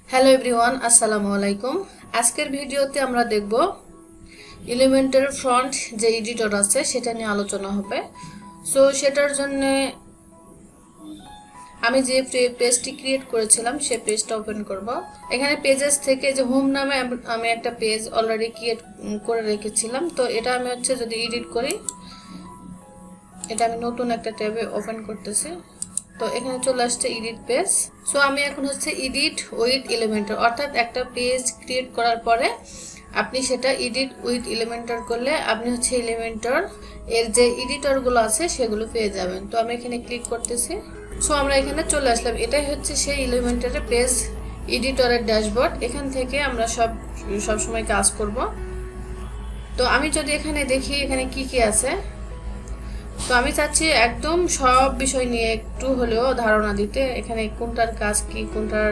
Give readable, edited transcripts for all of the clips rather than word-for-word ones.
Hello everyone, আসসালামু আলাইকুম। আজকের ভিডিওতে আমরা দেখব এলিমেন্টের ফ্রন্ট যে এডিটর আছে সেটা নিয়ে আলোচনা হবে। সো সেটার জন্য আমি যে পেজটি ক্রিয়েট করেছিলাম সেই পেজটা ওপেন করব। এখানে পেজেস থেকে যে হোম নামে আমি একটা পেজ অলরেডি ক্রিয়েট করে রেখেছিলাম। তো এটা আমি যদি এডিট করি, এটা আমি নতুন একটা ট্যাবে ওপেন করতেছি। তো এখানে চলে আসছে এডিট পেজ। সো আমি এখন এডিট উইথ এলিমেন্টর, অর্থাৎ একটা পেজ ক্রিয়েট করার পরে আপনি সেটা এডিট উইথ এলিমেন্টর করলে আপনি এলিমেন্টর এর যে এডিটরগুলো আছে সেগুলো পেয়ে যাবেন। তো আমি এখানে ক্লিক করতেছি। সো আমরা এখানে চলে আসলাম। এটাই সেই এলিমেন্টরের পেজ এডিটরের ড্যাশবোর্ড। এখান থেকে আমরা সব সময় কাজ করব। তো আমি যদি এখানে দেখি এখানে কি কি আছে, তো আমি চাচ্ছি একদম সব বিষয় নিয়ে একটু হলেও ধারণা দিতে। এখানে কোনটার কাজ কি, কোনটার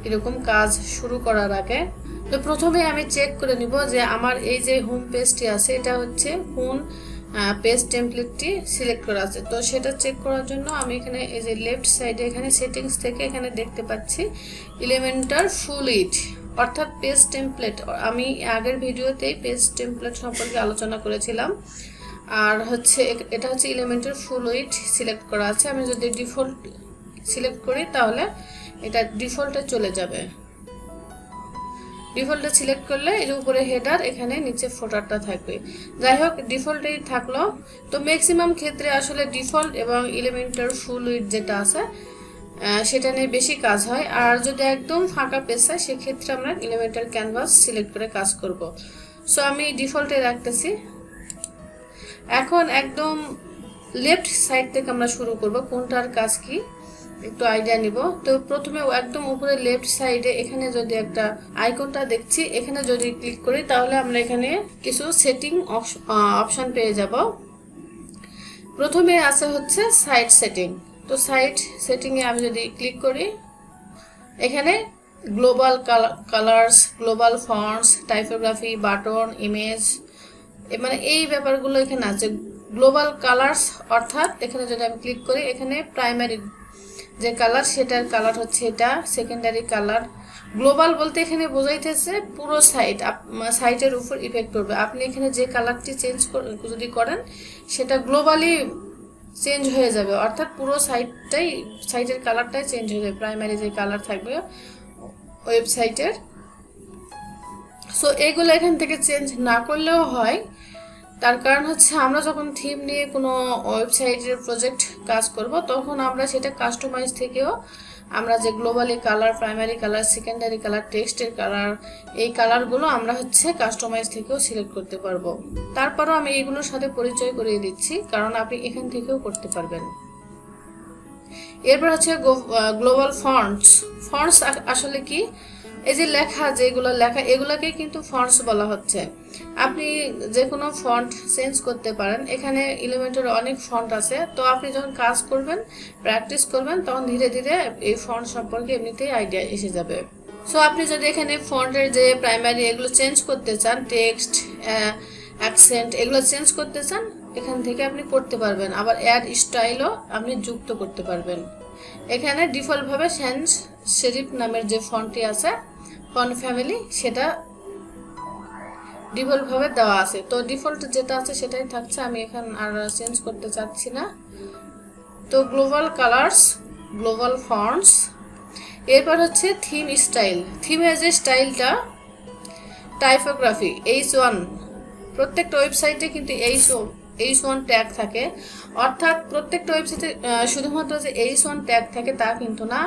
এরকম কাজ শুরু করার আগে তো প্রথমে আমি চেক করে নিব যে আমার এই যে হোম পেজটি আছে এটা কোন পেজ টেমপ্লেটটি সিলেক্ট করা আছে। তো সেটা চেক করার জন্য আমি এখানে এই যে লেফট সাইডে এখানে সেটিংস থেকে এখানে দেখতে পাচ্ছি এলিমেন্টর ফুল ইট, অর্থাৎ পেজ টেমপ্লেট। আমি আগের ভিডিওতেই পেজ টেমপ্লেট সম্পর্কে আলোচনা করেছিলাম। আর এটা এলিমেন্টের ফুল উইড সিলেক্ট করা আছে। আমি যদি ডিফল্ট সিলেক্ট করি তাহলে এটা ডিফল্টে চলে যাবে। ডিফল্টে সিলেক্ট করলে এর উপরে হেডার, এখানে নিচে ফোটারটা থাকবে। যাই হোক, ডিফল্টেই থাকলো। তো ম্যাক্সিমাম ক্ষেত্রে আসলে ডিফল্ট এবং এলিমেন্টের ফুল উইড যেটা আছে সেটা নিয়ে বেশি কাজ হয়। আর যদি একদম ফাঁকা পেজ হয় সেক্ষেত্রে আমরা এলিমেন্টের ক্যানভাস সিলেক্ট করে কাজ করব। সো আমি ডিফল্টে রাখতেছি। এখন একদম লেফট সাইড থেকে আমরা শুরু করব, কোনটার কাজ কি একটু আইডিয়া নিব। তো প্রথমে একদম উপরে লেফট সাইডে এখানে যদি একটা আইকনটা দেখছি, এখানে যদি ক্লিক করি তাহলে আমরা এখানে কিছু সেটিং অপশন পেয়ে যাব। প্রথমে আছে সাইট সেটিং। তো সাইট সেটিংয়ে আমি যদি ক্লিক করি, এখানে global colours, global fonts, typography, button, image, মানে এই ব্যাপারগুলো এখানে আছে। গ্লোবাল কালার্স অর্থাৎ এখানে যদি আমি ক্লিক করি, এখানে প্রাইমারি যে কালার সেটার কালার এটা, সেকেন্ডারি কালার। গ্লোবাল বলতে এখানে বোঝাইতেছে পুরো সাইটের উপর ইফেক্ট করবে। আপনি এখানে যে কালারটি চেঞ্জ যদি করেন সেটা গ্লোবালি চেঞ্জ হয়ে যাবে, অর্থাৎ পুরো সাইটের কালারটাই চেঞ্জ হয়ে যাবে, প্রাইমারি যে কালার থাকবে ওয়েবসাইটের। সো এইগুলো এখান থেকে চেঞ্জ না করলেও হয়। তার কারণ আমরা যখন থিম নিয়ে কোনো ওয়েবসাইটের প্রজেক্ট কাজ করব তখন আমরা সেটা কাস্টমাইজ থেকেও আমরা যে globally colour, primary colour, secondary colour, টেক্সটের কালার, এই কালারগুলো আমরা কাস্টমাইজ থেকেও সিলেক্ট করতে পারবো। তারপরও আমি এইগুলোর সাথে পরিচয় করিয়ে দিচ্ছি, কারণ আপনি এখান থেকেও করতে পারবেন। এরপর গ্লোবাল ফন্টস। ফন্টস আসলে কি? এই যে যেগুলো লেখা এগুলাকে কিন্তু ফন্টস বলা হচ্ছে। আপনি যে কোনো ফন্ট চেঞ্জ করতে পারেন। এখানে এলিমেন্টের অনেক ফন্ট আছে। তো আপনি যখন কাজ করবেন, প্র্যাকটিস করবেন, তখন ধীরে ধীরে এই ফন্ট সম্পর্কে এমনিতেই আইডিয়া এসে যাবে। সো আপনি যদি এখানে ফন্টের যে প্রাইমারি এগুলো চেঞ্জ করতে চান, টেক্সট, অ্যাকসেন্ট এগুলো চেঞ্জ করতে চান, এখান থেকে আপনি করতে পারবেন। আবার অ্যাড স্টাইলও আপনি যুক্ত করতে পারবেন। এখানে ডিফল্টভাবে সানস সেরিফ নামের যে ফন্টটি আছে, ফন্ট ফ্যামিলি, সেটা ডিফল্টভাবে দেওয়া আছে। তো ডিফল্ট যেটা আছে সেটাই থাকছে, আমি এখানে আর চেঞ্জ করতে চাচ্ছি না। তো গ্লোবাল কালার্স, গ্লোবাল ফন্টস। এরপর থিম স্টাইল। থিমের যে স্টাইলটা, টাইপোগ্রাফি, H1। প্রত্যেকটা ওয়েবসাইটে কিন্তু H1 ট্যাগ থাকে, অর্থাৎ প্রত্যেকটা ওয়েবসাইটে শুধুমাত্র যে H1 ট্যাগ থাকে তা কিন্তু না।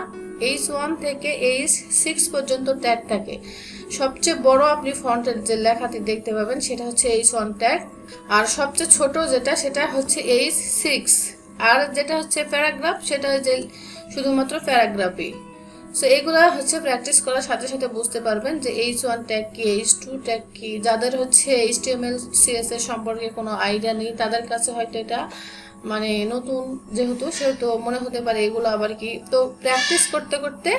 H1 থেকে H6 পর্যন্ত ট্যাগ থাকে। সবচেয়ে বড় আপনি ফন্টের যে লেখাটি দেখতে পাবেন সেটা H1 ট্যাগ, আর সবচেয়ে ছোট যেটা সেটা H6, আর যেটা প্যারাগ্রাফ সেটা শুধুমাত্র প্যারাগ্রাফই। সো এগুলা প্র্যাকটিস করার সাথে সাথে বুঝতে পারবেন যে H1 ট্যাগ কি, H2 ট্যাগ কি। যাদের HTML CSS সম্পর্কে কোনো আইডিয়া নেই তাদের কাছে হয়তো এটা মানে নতুন সেহেতু মনে হতে পারে এগুলো আবার কি। তো প্র্যাকটিস করতে করতে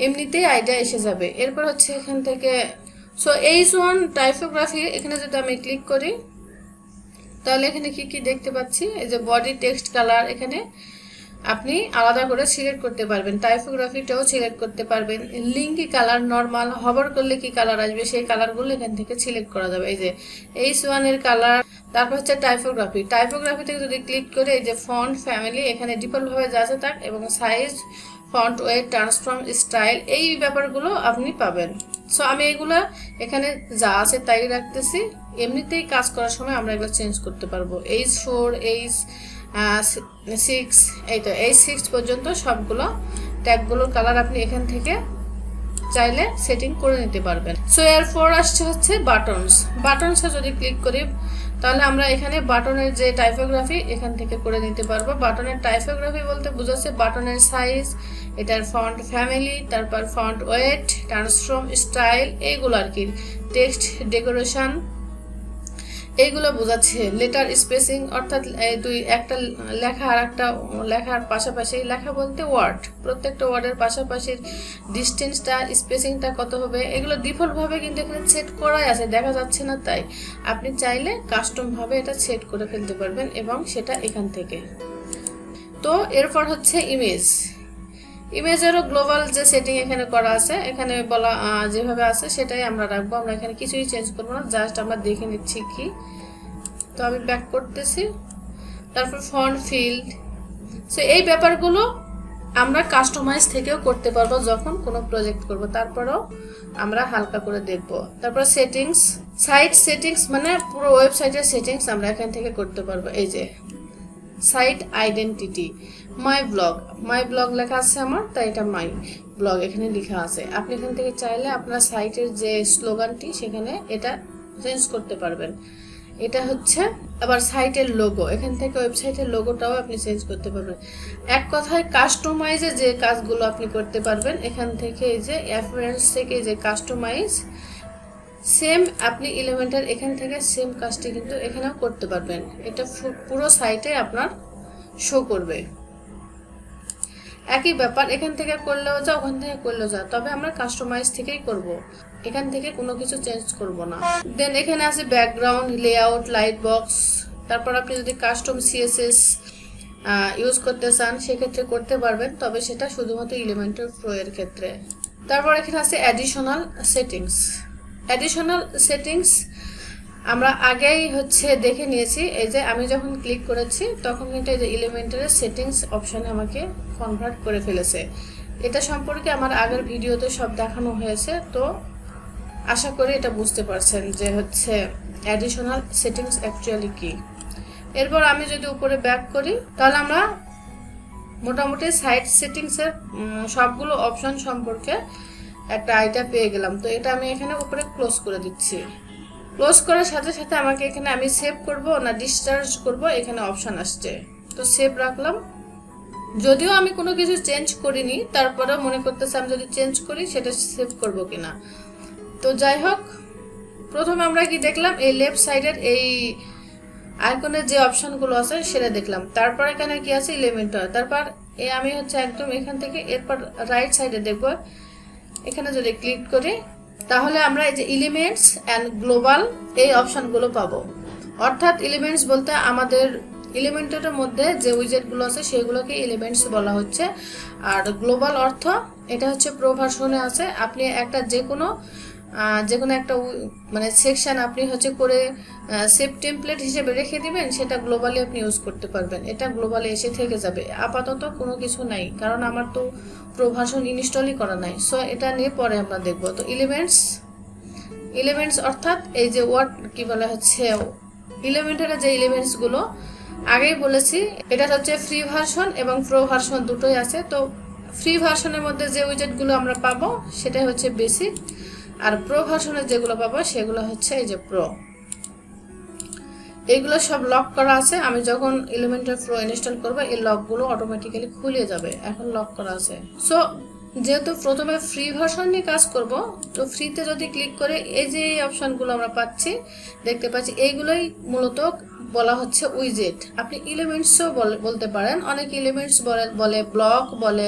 এমনিতেই আইডিয়া এসে যাবে। এরপর এখান থেকে H1 টাইপোগ্রাফি, এখানে যদি আমি ক্লিক করি তাহলে এখানে কি কি দেখতে পাচ্ছি, এই যে বডি টেক্সট কালার, এখানে আপনি আলাদা করে সিলেক্ট করতে পারবেন, টাইপোগ্রাফিটাও সিলেক্ট করতে পারবেন, লিঙ্কি কালার, নর্মাল, হভার করলে কি কালার আসবে সেই কালারগুলো এখান থেকে সিলেক্ট করা যাবে। এই যে H1 এর কালার, তারপর হচ্ছে টাইপোগ্রাফিতে যদি ক্লিক করে এই যে ফন্ট ফ্যামিলি, এখানে ডিফল্ট ভাবে যা আছে তা, এবং size, font wait, transform, style, এই ব্যাপারগুলো আপনি পাবেন। সো আমি এগুলা এখানে যা আছে তাই রাখতেছি, এমনিতেই কাজ করার সময় আমরা এগুলো চেঞ্জ করতে পারবো। H4, H6, এই তো H6 পর্যন্ত সবগুলো ট্যাগগুলোর কালার আপনি এখান থেকে চাইলে সেটিং করে নিতে পারবেন। সো এরপর আসছে হচ্ছে বাটনসে যদি ক্লিক করি তাহলে আমরা এখানে বাটনের যে টাইপোগ্রাফি এখান থেকে করে নিতে পারবো। বাটনের টাইপোগ্রাফি বলতে বোঝাচ্ছে বাটনের সাইজ, এটার ফন্ট ফ্যামিলি, তারপর ফন্ট ওয়েট, ট্রান্সফর্ম, স্টাইল, এইগুলো আর কি, টেক্সট ডেকোরেশন, এইগুলো বোঝাচ্ছে। লেটার স্পেসিং, অর্থাৎ একটা লেখা আর একটা লেখার পাশাপাশি, লেখা বলতে ওয়ার্ড, প্রত্যেকটা ওয়ার্ডের পাশাপাশি ডিস্টেন্সটা, স্পেসিংটা কত হবে, এগুলো ডিফল্টভাবে কিন্তু এখানে সেট করাই আছে, দেখা যাচ্ছে না, তাই আপনি চাইলে কাস্টমভাবে এটা সেট করে ফেলতে পারবেন, এবং সেটা এখান থেকে। তো এরপর হচ্ছে ইমেজেরও গ্লোবাল যে সেটিং এখানে করা আছে, এখানে বলা যেভাবে আছে সেটাই আমরা রাখবো। আমরা এখানে কিছুই চেঞ্জ করবো না, জাস্ট আমরা দেখে নিচ্ছি কি। তো আমি ব্যাক করতেছি, তারপর ফন্ট ফিল্ড। সো এই ব্যাপারগুলো আমরা কাস্টমাইজ থেকেও করতে পারবো যখন কোনো প্রজেক্ট করব, তারপরেও আমরা হালকা করে দেখব। তারপর সাইট সেটিংস, মানে পুরো ওয়েবসাইটের সেটিংস আমরা এখান থেকে করতে পারবো। এই যে সাইট আইডেন্টিটি, মাই ব্লগ লেখা আছে আমার, তাই এটা মাই ব্লগ এখানে লেখা আছে। আপনি এখান থেকে চাইলে আপনার সাইটের যে স্লোগানটি সেখানে এটা চেঞ্জ করতে পারবেন। এটা হচ্ছে আবার সাইটের লোগো, এখান থেকে ওয়েবসাইটের লোগোটাও আপনি চেঞ্জ করতে পারবেন। এক কথায় কাস্টমাইজে যে কাজগুলো আপনি করতে পারবেন এখান থেকে, এই যে অ্যাপিয়ারেন্স থেকে যে কাস্টমাইজ, সেম আপনি এলিমেন্টের এখান থেকে সেম কাজটি কিন্তু এখানেও করতে পারবেন। এটা পুরো সাইটে আপনার শো করবে। একই ব্যাপার, এখান থেকে করলেও যা, ওখান থেকে করলেও যা, তবে আমরা কাস্টমাইজ থেকেই করব, এখান থেকে কোনো কিছু চেঞ্জ করব না। দেন এখানে আছে ব্যাকগ্রাউন্ড, লেআউট, লাইট বক্স। তারপর আপনি যদি কাস্টম সিএসএস ইউজ করতে চান সেক্ষেত্রে করতে পারবেন, তবে সেটা শুধুমাত্র এলিমেন্টর প্রো এর ক্ষেত্রে। তারপর এখানে আছে অ্যাডিশনাল সেটিংস, আমরা আগেই হচ্ছে দেখে নিয়েছি। এই যে আমি যখন ক্লিক করেছি তখন কিন্তু এই যে এলিমেন্টারের সেটিংস অপশানে আমাকে কনভার্ট করে ফেলেছে। এটা সম্পর্কে আমার আগের ভিডিওতে সব দেখানো হয়েছে, তো আশা করি এটা বুঝতে পারছেন যে হচ্ছে অ্যাডিশনাল সেটিংস অ্যাকচুয়ালি কি। এরপর আমি যদি উপরে ব্যাক করি তাহলে আমরা মোটামুটি সাইট সেটিংসের সবগুলো অপশন সম্পর্কে একটা আইডিয়া পেয়ে গেলাম। তো এটা আমি এখানে উপরে ক্লোজ করে দিচ্ছি। ক্লোজ করার সাথে সাথে আমাকে এখানে আমি সেভ করব না ডিসচার্জ করব এখানে অপশন আসছে, তো সেভ রাখলাম। যদিও আমি কোনো কিছু চেঞ্জ করিনি, তারপরেও মনে করতেছে আমি যদি চেঞ্জ করি সেটা সেভ করব কিনা। তো যাই হোক, প্রথমে আমরা কি দেখলাম, এই লেফট সাইডের এই আইকনের যে অপশনগুলো আছে সেটা দেখলাম। তারপর এখানে কি আছে, এলিমেন্টার। তারপর আমি হচ্ছে একদম এখান থেকে এরপর রাইট সাইডে দেখব, এখানে যদি ক্লিক করি তাহলে আমরা এই যে এলিমেন্টস অ্যান্ড গ্লোবাল এই অপশনগুলো পাবো। অর্থাৎ এলিমেন্টস বলতে আমাদের এলিমেন্টের মধ্যে যে উইজেটগুলো আছে সেগুলোকে এলিমেন্টস বলা হচ্ছে। আর গ্লোবাল অর্থ এটা হচ্ছে প্রো ভার্সনে আছে। আপনি একটা যে কোনো একটা মানে সেকশন আপনি হচ্ছে করে সেভ টেমপ্লেট হিসেবে রেখে দিবেন, সেটা গ্লোবালি আপনি ইউজ করতে পারবেন। এটা গ্লোবালি এসে থেকে যাবে। আপাতত কোনো কিছু নাই, কারণ আমার তো প্রো ভার্সন ইনস্টলই করা নাই। সো এটা নিয়ে পরে আমরা দেখব। তো এলিমেন্টস অর্থাৎ এই যে ওয়ার্ড কি বলা হচ্ছে, এলিমেন্টের যে এলিমেন্টসগুলো আগেই বলেছি, এটা হচ্ছে ফ্রি ভার্সন এবং প্রো ভার্সন দুটোই আছে। তো ফ্রি ভার্সনের মধ্যে যে উইজেটগুলো আমরা পাবো সেটাই হচ্ছে বেসিক, আর প্রো ভার্সনের যেগুলো পাবো সেগুলো হচ্ছে এই যে প্রো। এইগুলো সব লক করা আছে। আমি যখন এলিমেন্টর প্রো ইনস্টল করবো এই লকগুলো অটোমেটিক্যালি খুলে যাবে, এখন লক করা আছে। সো যেহেতু প্রথমে ফ্রি ভার্সন নিয়ে কাজ করব, তো ফ্রিতে যদি ক্লিক করে এই যে অপশনগুলো আমরা দেখতে পাচ্ছি, এইগুলোই মূলত বলা হচ্ছে উইজেট। আপনি এলিমেন্টসও বলতে পারেন, অনেক এলিমেন্টস বলে, ব্লক বলে,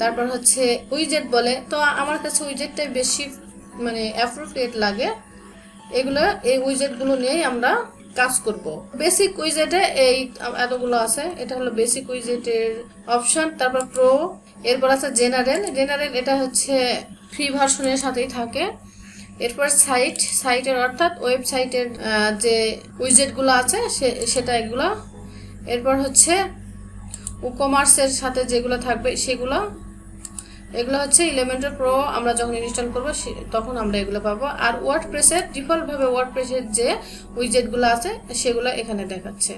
তারপর হচ্ছে উইজেট বলে। তো আমার কাছে উইজেটটাই বেশি মানে অ্যাপ্রোপ্রিয়েট লাগে। এই উইজেটগুলো নিয়েই আমরা কাজ করব। বেসিক উইজেটে এই এতগুলো আছে, এটা হলো বেসিক উইজেটের অপশন। তারপর প্রো, এরপর আছে জেনারেল, এটা হচ্ছে ফ্রি ভার্সনের সাথেই থাকে। এরপর সাইটের অর্থাৎ ওয়েবসাইটের যে উইজেটগুলো আছে সেটা এগুলো। এরপর হচ্ছে কমার্সের সাথে যেগুলো থাকবে সেগুলো, এগুলো হচ্ছে এলিমেন্টর প্রো আমরা যখন ইনস্টল করব তখন আমরা এগুলো পাবো। আর ওয়ার্ডপ্রেসের ডিফল্টভাবে ওয়ার্ডপ্রেসের যে উইজেটগুলো আছে সেগুলো এখানে দেখাচ্ছে।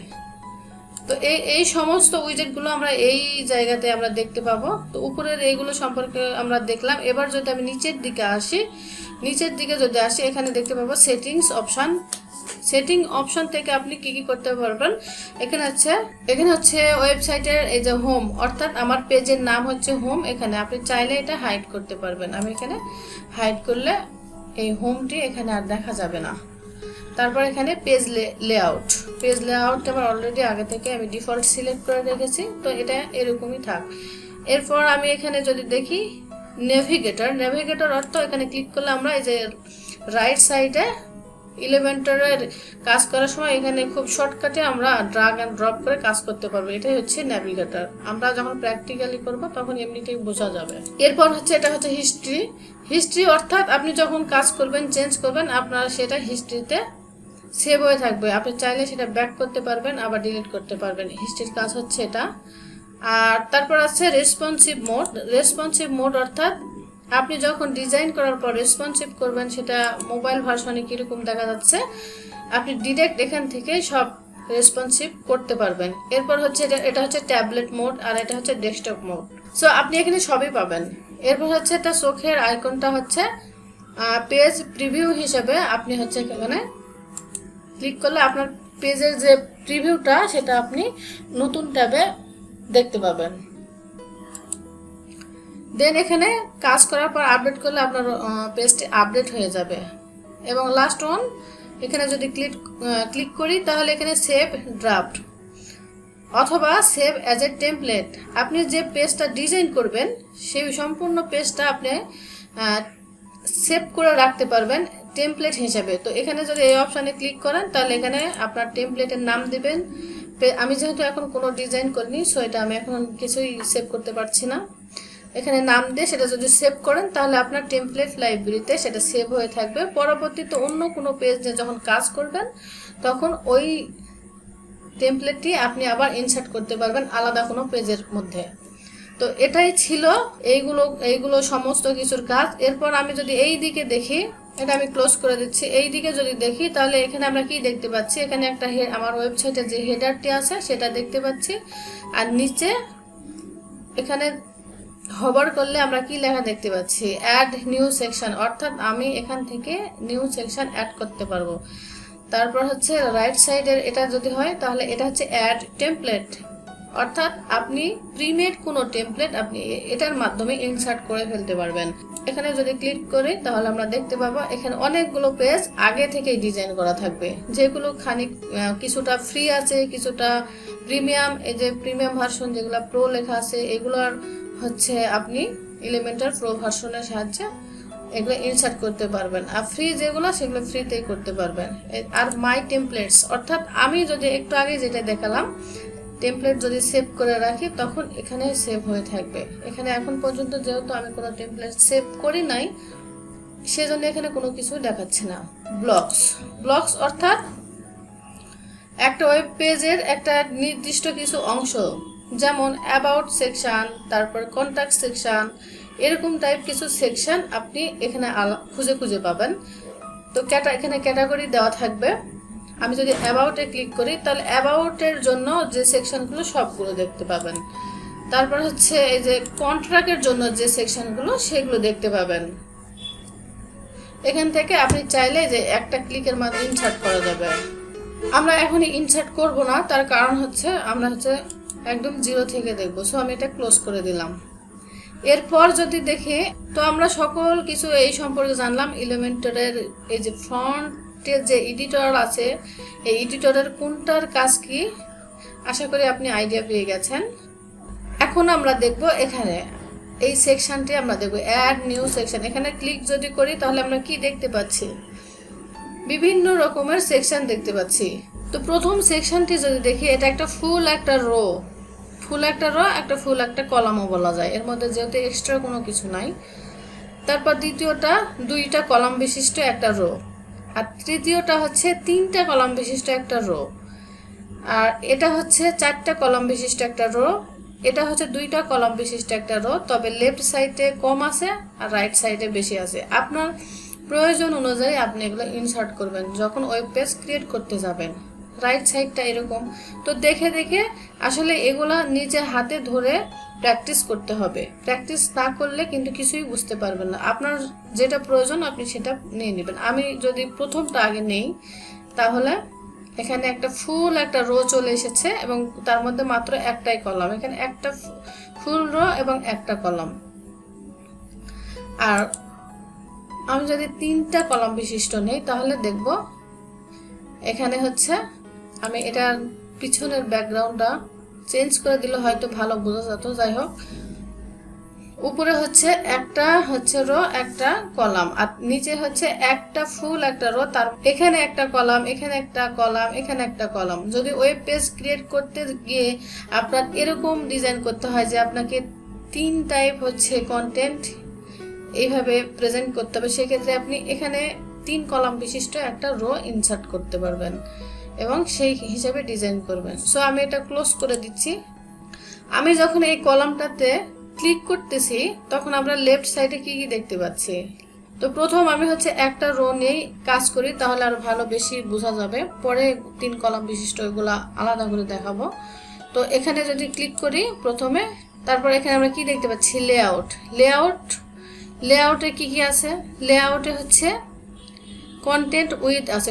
তো এই সমস্ত উইজেটগুলো আমরা এই জায়গাতে আমরা দেখতে পাবো। তো উপরের এইগুলো সম্পর্কে আমরা দেখলাম। এবার যদি আমি নিচের দিকে আসি, এখানে দেখতে পাবো সেটিং অপশন থেকে আপনি কি করতে পারবেন। এখানে হচ্ছে ওয়েবসাইটের এই যে হোম, অর্থাৎ আমার পেজের নাম হচ্ছে হোম। এখানে আপনি চাইলে এটা হাইড করতে পারবেন। আমি এখানে হাইড করলে এই হোমটি এখানে আর দেখা যাবে না। তারপর এখানে পেজ লেআউট আমার অলরেডি আগে থেকে আমি ডিফল্ট সিলেক্ট করে রেখেছি, তো এটা এরকমই থাক। এরপর আমি এখানে যদি দেখি নেভিগেটর অর্থ এখানে ক্লিক করলে আমরা এই যে রাইট সাইডে এলিমেন্টরের কাজ করার সময় এখানে খুব শর্টকাটে আমরা ড্রাগ অ্যান্ড ড্রপ করে কাজ করতে পারবো। এটাই হচ্ছে নেভিগেটর। আমরা যখন প্র্যাকটিক্যালি করব তখন এমনিতেই বোঝা যাবে। এরপর এটা হচ্ছে হিস্ট্রি অর্থাৎ আপনি যখন কাজ করবেন, চেঞ্জ করবেন, আপনার সেটা হিস্ট্রিতে সেভ হয়ে থাকবে। আপনি চাইলে সেটা ব্যাক করতে পারবেন, আবার ডিলিট করতে পারবেন। হিস্ট্রির কাজ হচ্ছে এটা। আর তারপর আছে রেসপন্সিভ মোড অর্থাৎ আপনি যখন ডিজাইন করার পর রেসপন্সিভ করবেন সেটা মোবাইল ভার্সনে কিরকম দেখা যাচ্ছে, আপনি ডিরেক্ট এখান থেকে সব রেসপন্সিভ করতে পারবেন। এরপর এটা হচ্ছে ট্যাবলেট মোড, আর এটা হচ্ছে ডেস্কটপ মোড। সো আপনি এখানে সবই পাবেন। এরপর এটা চোখের আইকনটা হচ্ছে পেজ প্রিভিউ হিসেবে আপনি এখানে ক্লিক করলে আপনার পেজের যে প্রিভিউটা সেটা আপনি নতুন ট্যাবে দেখতে পাবেন। দেন এখানে কাজ করার পর আপডেট করলে আপনার পেজটি আপডেট হয়ে যাবে। এবং লাস্ট ওয়ান, এখানে যদি ক্লিক করি তাহলে এখানে সেভ ড্রাফট অথবা সেভ অ্যাজ এ টেমপ্লেট। আপনি যে পেজটা ডিজাইন করবেন সেই সম্পূর্ণ পেজটা আপনি সেভ করে রাখতে পারবেন টেমপ্লেট হিসেবে। তো এখানে যদি এই অপশানে ক্লিক করেন তাহলে এখানে আপনার টেমপ্লেটের নাম দিবেন। আমি যেহেতু এখন কোনো ডিজাইন করিনি, সো এটা আমি এখন কিছুই সেভ করতে পারছি না। এখানে নাম দিয়ে সেটা যদি সেভ করেন তাহলে আপনার টেমপ্লেট লাইব্রেরিতে সেটা সেভ হয়ে থাকবে। পরবর্তীতে অন্য কোনো পেজ নিয়ে যখন কাজ করবেন তখন ওই টেমপ্লেটটি আপনি আবার ইনসার্ট করতে পারবেন আলাদা কোনো পেজের মধ্যে। তো এটাই ছিল এইগুলো সমস্ত কিছুর কাজ। এরপর আমি যদি এই দিকে দেখি, এটা আমি ক্লোজ করে দিচ্ছি। এই দিকে যদি দেখি তাহলে এখানে আমরা কি দেখতে পাচ্ছি, এখানে একটা আমার ওয়েবসাইটের যে হেডারটি আছে সেটা দেখতে পাচ্ছি। আর নিচে এখানে হভার করলে আমরা কি লেখা দেখতে পাচ্ছি, অ্যাড নিউ সেকশন, অর্থাৎ আমি এখান থেকে নিউ সেকশন অ্যাড করতে পারবো। তারপর রাইট সাইডের এটা যদি হয় তাহলে এটা হচ্ছে অ্যাড টেমপ্লেট, অর্থাৎ আপনি প্রিমেড কোনো টেমপ্লেট আপনি এটার মাধ্যমে ইনসার্ট করে ফেলতে পারবেন। এখানে যদি ক্লিক করি তাহলে আমরা দেখতে পাবো এখানে অনেকগুলো পেজ আগে থেকেই ডিজাইন করা থাকবে, যেগুলো কিছুটা ফ্রি আছে, কিছুটা প্রিমিয়াম। এই যে প্রিমিয়াম ভার্সন যেগুলো প্রো লেখা আছে এগুলোর আপনি এলিমেন্টর প্রো ভার্সনের সাহায্যে এগুলো ইনসার্ট করতে পারবেন। আর ফ্রি যেগুলো সেগুলো ফ্রিতেই করতে পারবেন। আর মাই টেমপ্লেটস অর্থাৎ আমি যদি একটু আগে যেটা দেখালাম টেমপ্লেট যদি সেভ করে রাখি তখন এখানে সেভ হয়ে থাকবে। এখানে এখন পর্যন্ত যেহেতু আমি কোনো টেমপ্লেট সেভ করি নাই সেজন্য এখানে কোনো কিছু দেখাচ্ছে না। ব্লকস অর্থাৎ একটা ওয়েব পেজের একটা নির্দিষ্ট কিছু অংশ, যেমন অ্যাবাউট সেকশন, তারপর কন্ট্যাক্ট সেকশন, এরকম টাইপ কিছু সেকশন আপনি এখানে খুঁজে পাবেন। তো এখানে ক্যাটাগরি দেওয়া থাকবে। আমি যদি অ্যাবাউটে ক্লিক করি তাহলে অ্যাবাউটের জন্য যে সেকশনগুলো সবগুলো দেখতে পাবেন। তারপর এই যে কন্ট্রাক্টের জন্য যে সেকশনগুলো সেগুলো দেখতে পাবেন। এখান থেকে আপনি চাইলে যে একটা ক্লিকের মাধ্যমে ইনসার্ট করা যাবে। আমরা এখনই ইনসার্ট করব না, তার কারণ আমরা একদম জিরো থেকে দেখবো। সো আমি এটা ক্লোজ করে দিলাম। এরপর যদি দেখি তো আমরা সকল কিছু এই সম্পর্কে জানলাম। এলিমেন্টরের এই যে ফ্রন্টের যে এডিটর আছে এই এডিটরের কোনটার কাজ কি, আশা করি আপনি আইডিয়া পেয়ে গেছেন। এখন আমরা দেখব এখানে এই সেকশনটি আমরা দেখব অ্যাড নিউ সেকশন। এখানে ক্লিক যদি করি তাহলে আমরা কি দেখতে পাচ্ছি, বিভিন্ন রকমের সেকশন দেখতে পাচ্ছি। তো তো প্রথম সেকশনটি যদি দেখি, এটা একটা ফুল একটা রো, একটা ফুল একটা কলামও বলা যায়, এর মধ্যে যেহেতু এক্সট্রা কোনো কিছু নাই। তারপর দ্বিতীয়টা 2টা কলাম বিশিষ্ট একটা রো, আর তৃতীয়টা হচ্ছে 3টা কলাম বিশিষ্ট একটা রো, আর এটা হচ্ছে 4টা কলাম বিশিষ্ট একটা রো, এটা হচ্ছে 2টা কলাম বিশিষ্ট একটা রো। তবে লেফট সাইডে কম আছে আর রাইট সাইডে বেশি আছে। আপনার প্রয়োজন অনুযায়ী আপনি এগুলো ইনসার্ট করবেন যখন ওয়েব পেজ ক্রিয়েট করতে যাবেন। রাইট সাইডটা এরকম, তো দেখে দেখে আসলে এগুলা নিজের হাতে ধরে প্র্যাকটিস করতে হবে। প্র্যাকটিস না করলে কিন্তু কিছুই বুঝতে পারবেন না। আপনার যেটা প্রয়োজন আপনি সেটা নিয়ে নেবেন। আমি যদি প্রথমটা আগে নেই, তাহলে এখানে একটা ফুল একটা রো চলে এসেছে এবং তার মধ্যে মাত্র একটাই কলাম। এখানে একটা ফুল রো এবং একটা কলাম। আর আমি যদি 3টা কলাম বিশিষ্ট নেই, তাহলে দেখব এখানে হচ্ছে, আমি এটার পিছনের ব্যাকগ্রাউন্ডটা চেঞ্জ করে দিলে হয়তো ভালো বোঝা যেত। যাই হোক, উপরে হচ্ছে একটা হচ্ছে রো একটা কলাম, আর নিচে হচ্ছে একটা ফুল একটা রো, তার এখানে একটা কলাম, এখানে একটা কলাম, এখানে একটা কলাম। যদি ওয়েব পেজ ক্রিয়েট করতে গিয়ে আপনার এরকম ডিজাইন করতে হয় যে আপনাকে 3 টাইপ হচ্ছে কন্টেন্ট এইভাবে প্রেজেন্ট করতে হবে, সেক্ষেত্রে আপনি এখানে 3 কলাম বিশিষ্ট একটা রো ইনসার্ট করতে পারবেন এবং সেই হিসাবে ডিজাইন করবেন। সো আমি এটা ক্লোজ করে দিচ্ছি। আমি যখন এই কলামটাতে ক্লিক করতেছি, তখন আমরা লেফট সাইডে কি কি দেখতে পাচ্ছি। তো প্রথম আমি হচ্ছে একটা রো নিয়েই কাজ করি, তাহলে আরো ভালো বেশি বোঝা যাবে। পরে 3 কলাম বিশিষ্ট এগুলা আলাদা করে দেখাবো। তো এখানে যদি ক্লিক করি প্রথমে, তারপর এখানে আমরা কি দেখতে পাচ্ছি, লেআউটে কি কি আছে। লেআউটে হচ্ছে কন্টেন্ট উইথ আছে।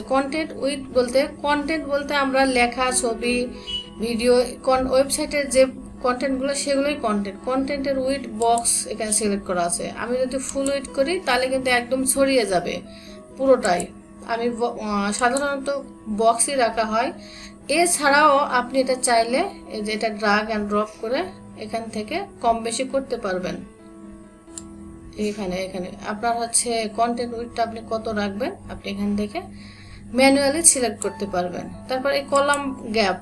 কন্টেন্ট বলতে আমরা লেখা, ছবি, ভিডিও, ওয়েবসাইটের যে কন্টেন্টগুলো সেগুলোই কন্টেন্টের উইথ বক্স এখানে সিলেক্ট করা আছে। আমি যদি ফুল উইথ করি তাহলে কিন্তু একদম ছড়িয়ে যাবে পুরোটাই। আমি সাধারণত বক্সই রাখা হয়। এছাড়াও আপনি এটা চাইলে এটা ড্রাগ অ্যান্ড ড্রপ করে এখান থেকে কম বেশি করতে পারবেন। এখানে আপনার হচ্ছে কন্টেন্ট উইথটা আপনি কত রাখবেন, আপনি এখান থেকে ম্যানুয়ালি সিলেক্ট করতে পারবেন। তারপর এই কলাম গ্যাপ,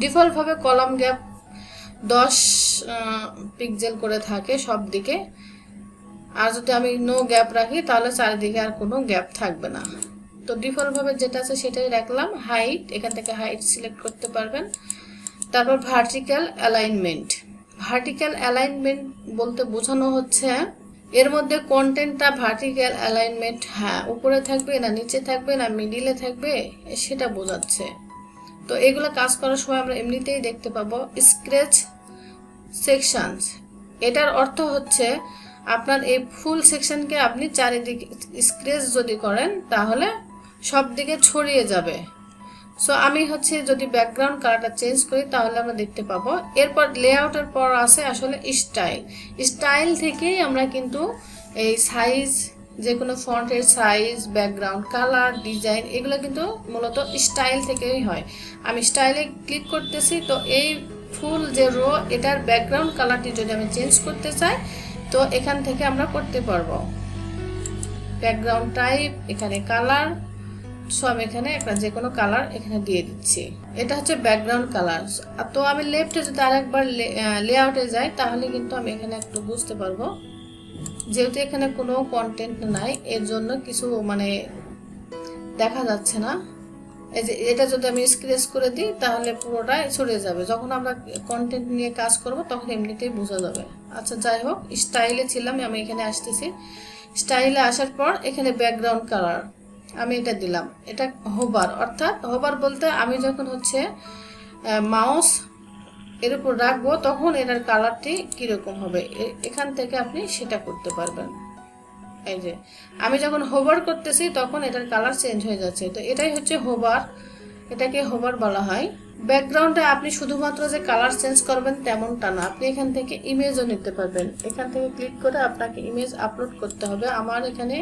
ডিফল্ট ভাবে কলাম গ্যাপ 10 পিক্সেল করে থাকে সব দিকে। আর যদি আমি নো গ্যাপ রাখি তাহলে চারিদিকে আর কোনো গ্যাপ থাকবে না। তো ডিফল্ট ভাবে যেটা আছে সেটাই রাখলাম। হাইট, এখান থেকে হাইট সিলেক্ট করতে পারবেন। তারপর ভার্টিক্যাল অ্যালাইনমেন্ট বলতে বোঝানো হচ্ছে এর মধ্যে কন্টেন্টটা ভার্টিক্যাল অ্যালাইনমেন্ট, হ্যাঁ উপরে থাকবে না নিচে থাকবে না মিডিলে থাকবে, সেটা বোঝাচ্ছে। তো এগুলো কাজ করার সময় আমরা এমনিতেই দেখতে পাবো। স্ক্রেচ সেকশনস, এটার অর্থ হচ্ছে আপনার এই ফুল সেকশনকে আপনি চারিদিকে স্ক্রেচ যদি করেন তাহলে সব দিকে ছড়িয়ে যাবে। সো আমি হচ্ছে যদি ব্যাকগ্রাউন্ড কালারটা চেঞ্জ করি তাহলে আমরা দেখতে পাবো। এরপর লেআউটের পর আছে আসলে স্টাইল থেকেই আমরা কিন্তু এই সাইজ, যে কোনো ফন্টের সাইজ, ব্যাকগ্রাউন্ড কালার, ডিজাইন, এগুলো কিন্তু মূলত স্টাইল থেকেই হয়। আমি স্টাইলে ক্লিক করতেছি, তো এই ফুল যে রো এটার ব্যাকগ্রাউন্ড কালারটি যদি আমি চেঞ্জ করতে চাই তো এখান থেকে আমরা করতে পারবো। ব্যাকগ্রাউন্ড টাইপ, এখানে কালার, সো আমি এখানে একটা যে কোনো কালার এখানে দিয়ে দিচ্ছি। এটা হচ্ছে ব্যাকগ্রাউন্ড কালার। তো আমি লেফটে যদি আরেকবার লেআউটে যাই তাহলে কিন্তু আমি এখানে একটু বুঝতে পারবো। যেহেতু এখানে কোনো কন্টেন্ট নাই এর জন্য কিছু দেখা যাচ্ছে না। এই যে এটা যদি আমি স্ক্রেচ করে দিই তাহলে পুরোটাই ছড়িয়ে যাবে। যখন আমরা কন্টেন্ট নিয়ে কাজ করব তখন এমনিতেই বোঝা যাবে। আচ্ছা যাই হোক, স্টাইলে ছিলাম, আমি এখানে আসতেছি। স্টাইলে আসার পর এখানে ব্যাকগ্রাউন্ড কালার আমি এটা দিলাম। এটা হোভার, অর্থাৎ হোভার বলতে আমি যখন হচ্ছে মাউস এর উপর রাখবো তখন এটার কালারটি কিরকম হবে এখান থেকে আপনি সেটা করতে পারবেন। এই যে আমি যখন হোভার করতেছি তখন এটার কালার চেঞ্জ হয়ে যাচ্ছে। তো এটাই হচ্ছে হোভার, এটাকে হোভার বলা হয়। ব্যাকগ্রাউন্ডে আপনি শুধুমাত্র যে কালার চেঞ্জ করবেন তেমনটা না, আপনি এখান থেকে ইমেজও নিতে পারবেন। এখান থেকে ক্লিক করে আপনাকে ইমেজ আপলোড করতে হবে। আমার এখানে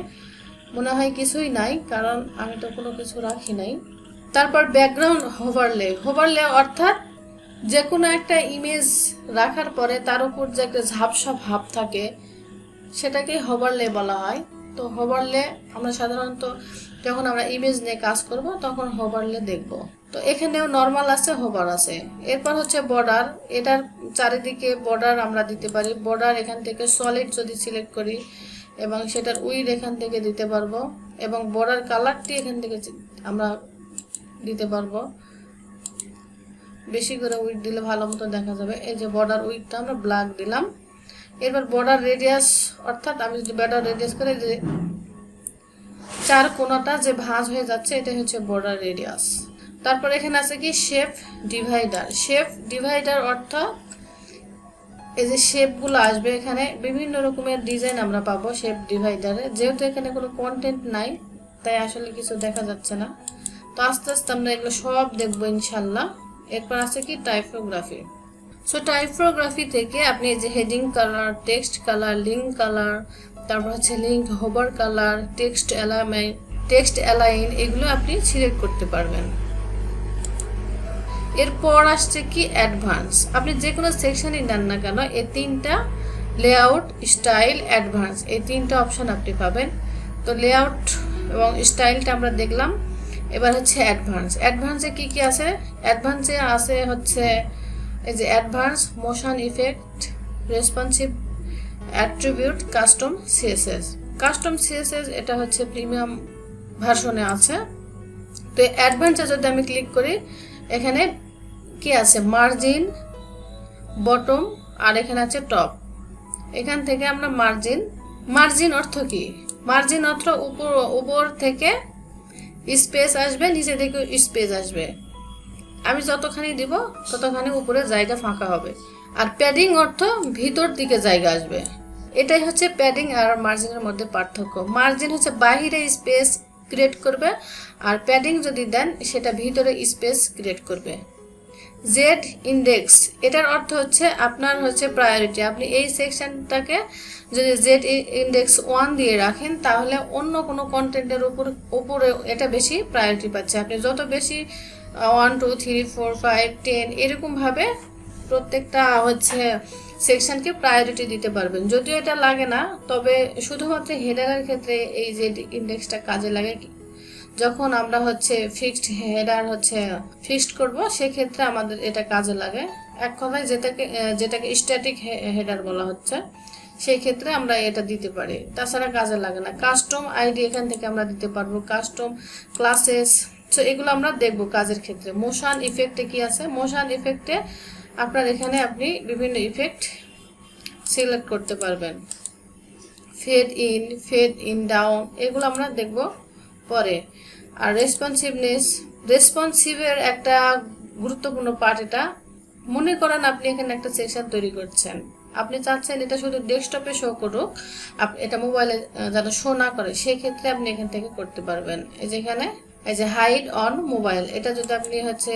মনে হয় কিছুই নাই, কারণ আমি তো কোনো কিছু রাখি নাই। তারপর ব্যাকগ্রাউন্ড হোভারলে অর্থাৎ যে কোনো একটা ইমেজ রাখার পরে তার উপর যে একটা ঝাপসা ভাব থাকে সেটাকে হোভারলে বলা হয়। তো হোভারলে আমরা সাধারণত যখন আমরা ইমেজ নিয়ে কাজ করব তখন হোভারলে দেখব। তো এখানেও নরমাল আছে, হোভার আছে। এরপর হচ্ছে বর্ডার, এটার চারিদিকে বর্ডার আমরা দিতে পারি। বর্ডার এখান থেকে সলিড যদি সিলেক্ট করি এবং সেটার উইড এখান থেকে দিতে পারবো, এবং বর্ডার কালারটি এখান থেকে আমরা দিতে পারবো। বেশি করে উইড দিলে ভালো মতো দেখা যাবে। এই যে বর্ডার উইডটা আমরা ব্ল্যাক দিলাম। এরপর বর্ডার রেডিয়াস, অর্থাৎ আমি যদি বর্ডার রেডিয়াস করে যে চার কোণাটা যে ভাঁজ হয়ে যাচ্ছে এটাই হচ্ছে বর্ডার রেডিয়াস। তারপর এখানে আছে কি শেপ ডিভাইডার। শেপ ডিভাইডার অর্থাৎ এই যে শেপগুলো আসবে, এখানে বিভিন্ন রকমের ডিজাইন আমরা পাবো শেপ ডিভাইডারে। যেহেতু এখানে কোনো কন্টেন্ট নাই তাই আসলে কিছু দেখা যাচ্ছে না, তো আস্তে আস্তে আমরা এগুলো সব দেখবো ইনশাল্লাহ। এরপর আছে কি টাইপোগ্রাফি। সো টাইপোগ্রাফি থেকে আপনি এই যে heading colour, text colour, link colour, তারপর হচ্ছে link hover colour, text align, এগুলো আপনি সিলেক্ট করতে পারবেন। এরপর আসছে কি অ্যাডভান্স। আপনি যে কোনো সেকশনই নেন না কেন এই তিনটা লেআউট, স্টাইল, অ্যাডভান্স, এই তিনটা অপশন আপনি পাবেন। তো লেআউট এবং স্টাইলটা আমরা দেখলাম। এবার হচ্ছে অ্যাডভান্স। অ্যাডভান্সে কি কি আছে? অ্যাডভান্সে আছে হচ্ছে এই যে advance, motion effect, responsive, attribute, custom CSS. Custom CSS এটা হচ্ছে প্রিমিয়াম ভার্সনে আছে। তো অ্যাডভান্সে যদি আমি ক্লিক করি এখানে কি আছে? মার্জিন, বটম, আর এখানে আছে টপ। এখান থেকে আমরা মার্জিন অর্থ কি? মার্জিন অর্থ উপর থেকে স্পেস আসবে, নিচে থেকে স্পেস আসবে। আমি যতখানি দিব ততখানি উপরে জায়গা ফাঁকা হবে। আর প্যাডিং অর্থ ভিতর দিকে জায়গা আসবে। এটাই হচ্ছে প্যাডিং আর মার্জিনের মধ্যে পার্থক্য। মার্জিন হচ্ছে বাহিরে স্পেস ক্রিয়েট করবে, আর প্যাডিং যদি দেন সেটা ভিতরে স্পেস ক্রিয়েট করবে। জেড ইন্ডেক্স, এটার অর্থ হচ্ছে আপনার হচ্ছে প্রায়োরিটি। আপনি এই সেকশনটাকে যদি জেড ইন্ডেক্স 1 দিয়ে রাখেন তাহলে অন্য কোনো কন্টেন্টের উপরে এটা বেশি প্রায়োরিটি পাচ্ছে। আপনি যত বেশি 1 2 3 4 5 10 এরকমভাবে প্রত্যেকটা হচ্ছে সেকশনকে প্রায়োরিটি দিতে পারবেন। যদিও এটা লাগে না, তবে শুধুমাত্র হেডারের ক্ষেত্রে এই যে ইন্ডেক্সটা কাজে লাগে। যখন আমরা হচ্ছে ফিক্সড হেডার হচ্ছে ফিক্সড করব সেক্ষেত্রে আমাদের এটা কাজে লাগে। এক কথায় যেটাকে স্ট্যাটিক হেডার বলা হচ্ছে, সেই ক্ষেত্রে আমরা এটা দিতে পারি, তাছাড়া কাজে লাগে না। কাস্টম আইডি এখান থেকে আমরা দিতে পারবো, কাস্টম ক্লাসেস। সো এগুলো আমরা দেখবো কাজের ক্ষেত্রে। মোশন ইফেক্টে কি আছে? মোশন ইফেক্টে আপনার এখানে আপনি বিভিন্ন ইফেক্ট সিলেক্ট করতে পারবেন। ফেড ইন ডাউন, এগুলো আমরা দেখব পরে। আর রেসপন্সিভের একটা গুরুত্বপূর্ণ পার্ট এটা। মনে করেন আপনি এখানে একটা সেকশন তৈরি করছেন, আপনি চাচ্ছেন এটা শুধু ডেস্কটপে শো করুক, এটা মোবাইলে যেন শো না করে, সেই ক্ষেত্রে আপনি এখান থেকে করতে পারবেন। এই যে হাইড অন মোবাইল, এটা যদি আপনি হচ্ছে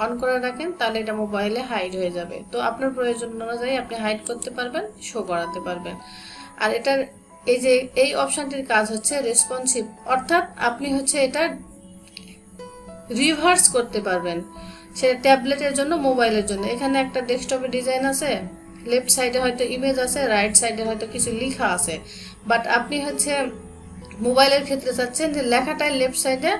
অন করে রাখেন তাহলে এটা মোবাইলে হাইড হয়ে যাবে। তো আপনার প্রয়োজন অনুযায়ী আপনি হাইড করতে পারবেন, শো করাতে পারবেন। আর এটার এই অপশনটির কাজ হচ্ছে রেসপন্সিভ, অর্থাৎ আপনি হচ্ছে এটা রিভার্স করতে পারবেন, সেটা ট্যাবলেটের জন্য, মোবাইলের জন্য। এখানে একটা ডেস্কটপে ডিজাইন আছে, লেফট সাইডে হয়তো ইমেজ আছে, রাইট সাইডে হয়তো কিছু লেখা আছে, বাট আপনি হচ্ছে মোবাইলের ক্ষেত্রে চাচ্ছেন যে লেখাটাই লেফট সাইডে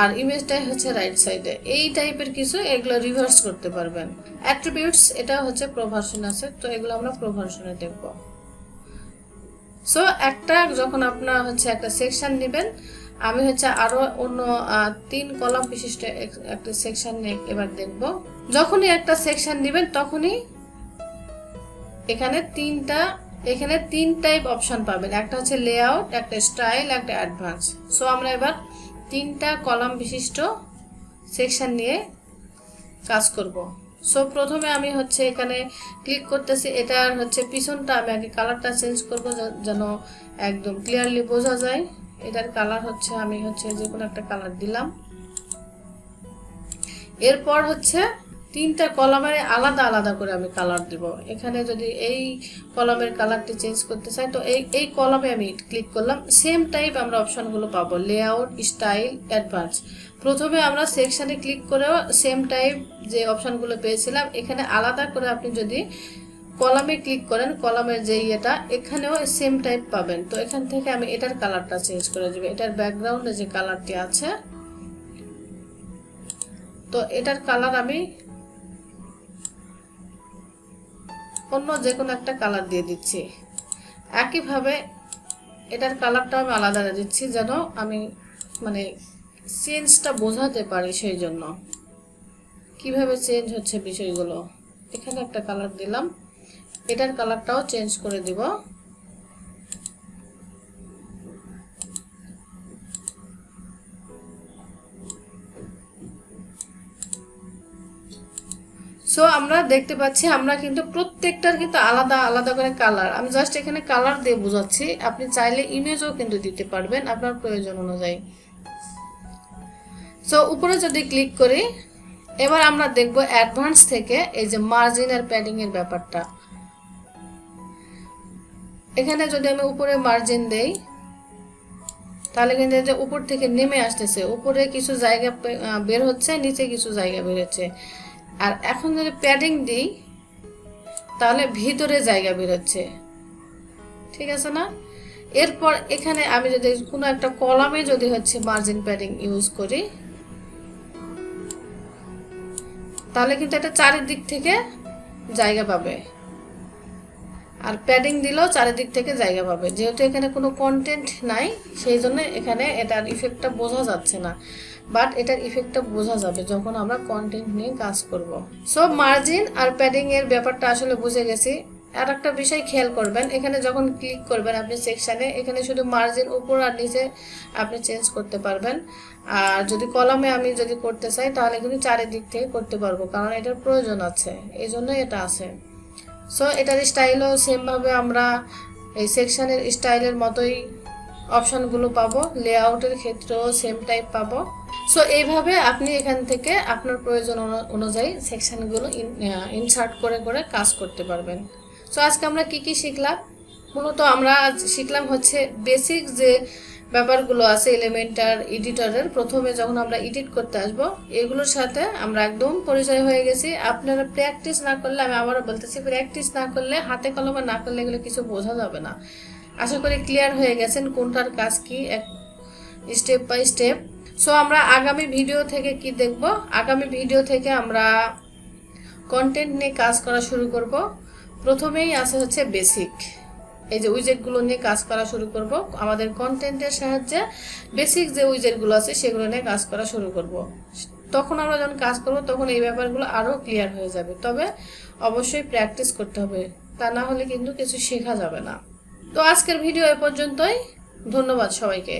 আর ইমেজটাই হচ্ছে রাইট সাইডে। এই টাইপের কিছু এগুলো রিভার্স করতে পারবেন। অ্যাট্রিবিউটস, এটা হচ্ছে প্রো ভার্সন আছে, তো এগুলো আমরা প্রো ভার্সনে দেখব। সো যখন আপনার হচ্ছে একটা সেকশন নেবেন, আমি হচ্ছে আরো অন্য 3 কলাম বিশিষ্ট একটা সেকশন এবার দেখব। যখনই একটা সেকশন নেবেন তখনই এখানে 3 টাইপ অপশন পাবেন। একটা হচ্ছে লেআউট, একটা স্টাইল, একটা অ্যাডভান্স। সো আমরা এবার 3টা কলাম বিশিষ্ট সেকশন নিয়ে কাজ করব। সো প্রথমে আমি হচ্ছে এখানে ক্লিক করতেছি, এটার হচ্ছে পিছনটা আমি আগে কালারটা চেঞ্জ করব যেন একদম ক্লিয়ারলি বোঝা যায়। এটার কালার হচ্ছে আমি যে কোনো একটা কালার দিলাম। এরপর হচ্ছে 3টা কলামের আলাদা আলাদা করে আমি কালার দিব। এখানে যদি এই কলামের কালারটি চেঞ্জ করতে চাই তো এই কলামে আমি ক্লিক করলাম। সেম টাইপ আমরা অপশনগুলো পাবো, লেআউট, স্টাইল, অ্যাডভান্স। প্রথমে আমরা সেকশনে ক্লিক করেও সেম টাইপ যে অপশনগুলো পেয়েছিলাম, এখানে আলাদা করে আপনি যদি কলামে ক্লিক করেন, কলামের যে এখানেও সেম টাইপ পাবেন। তো এখান থেকে আমি এটার কালারটা চেঞ্জ করে দেব। এটার ব্যাকগ্রাউন্ডে যে কালারটি আছে তো এটার কালার আমি অন্য যে কোনো একটা কালার দিয়ে দিচ্ছি। একইভাবে এটার কালারটা আমি আলাদা দিচ্ছি, যেন আমি মানে চেঞ্জটা বোঝাতে পারি। সেই জন্য কিভাবে চেঞ্জ হচ্ছে বিষয়গুলো, এখানে একটা কালার দিলাম, এটার কালারটাও চেঞ্জ করে দিব। সো আমরা দেখতে পাচ্ছি আমরা কিন্তু প্রত্যেকটার কিন্তু আলাদা আলাদা করে কালার, আমি জাস্ট এখানে কালার দিয়ে বোঝাচ্ছি। আপনি চাইলে ইমেজও কিন্তু দিতে পারবেন আপনার প্রয়োজন অনুযায়ী। সো উপরে যদি ক্লিক করি, এবার আমরা দেখব অ্যাডভান্স থেকে এই যে মার্জিন আর প্যাডিং এর ব্যাপারটা। এখানে যদি আমি উপরে মার্জিন দেই, তাহলে কিন্তু যে উপর থেকে নেমে আসতেছে, উপরে কিছু জায়গা বের হচ্ছে, নিচে কিছু জায়গা বের হচ্ছে। আর এখন যদি প্যাডিং দিই, তাহলে ভিতরে জায়গা বের হচ্ছে, ঠিক আছে না? এরপর এখানে আমি যদি কোনো একটা কলামে যদি হচ্ছে মার্জিন প্যাডিং ইউজ করি, তাহলে কিন্তু এটা চারিদিক থেকে জায়গা পাবে। আর প্যাডিং দিলেও চারিদিক থেকে জায়গা পাবে। যেহেতু এখানে কোনো কন্টেন্ট নাই, সেই জন্য এখানে এটার ইফেক্টটা বোঝা যাচ্ছে না, বাট এটার ইফেক্টটা বোঝা যাবে যখন আমরা কন্টেন্ট নিয়ে কাজ করব। সো মার্জিন আর প্যাডিং এর ব্যাপারটা আসলে বুঝে গেছি। আর একটা বিষয় খেয়াল করবেন, এখানে যখন ক্লিক করবেন আপনি সেকশানে, এখানে শুধু মার্জিন উপর আর নিচে আপনি চেঞ্জ করতে পারবেন। আর যদি কলামে আমি যদি করতে চাই, তাহলে কিন্তু চারিদিক থেকে করতে পারবো, কারণ এটার প্রয়োজন আছে, এই জন্য এটা আছে। সো এটার স্টাইলও সেমভাবে আমরা এই সেকশনের স্টাইলের মতোই অপশানগুলো পাবো, লেআউটের ক্ষেত্রেও সেম টাইপ পাবো। সো এইভাবে আপনি এখান থেকে আপনার প্রয়োজন অনুযায়ী সেকশনগুলো ইনসার্ট করে করে কাজ করতে পারবেন। সো আজকে আমরা কি কি শিখলাম? মূলত আমরা শিখলাম হচ্ছে বেসিক যে ব্যাপারগুলো আছে এলিমেন্টার এডিটরের। প্রথমে যখন আমরা এডিট করতে আসবো, এগুলোর সাথে আমরা একদম পরিচয় হয়ে গেছি। আপনারা প্র্যাকটিস না করলে, আমি আবারও বলতেছি, প্র্যাকটিস না করলে, হাতে কলমে না করলে এগুলো কিছু বোঝা যাবে না। আশা করি ক্লিয়ার হয়ে গেছেন কোনটার কাজ কি, স্টেপ বাই স্টেপ। সো আমরা আগামী ভিডিও থেকে কি দেখব? আগামী ভিডিও থেকে আমরা কন্টেন্ট নিয়ে কাজ করা শুরু করব। প্রথমেই আছে হচ্ছে বেসিক, এই যে উইজেটগুলো নিয়ে কাজ করা শুরু করব। আমাদের কন্টেন্টের সাহায্যে বেসিক যে উইজেটগুলো আছে সেগুলো নিয়ে কাজ করা শুরু করব। তখন আমরা যখন কাজ করব, তখন এই ব্যাপারগুলো আরও ক্লিয়ার হয়ে যাবে। তবে অবশ্যই প্র্যাকটিস করতে হবে, তা না হলে কিন্তু কিছু শেখা যাবে না। তো আজকের ভিডিও এ পর্যন্তই। ধন্যবাদ সবাইকে।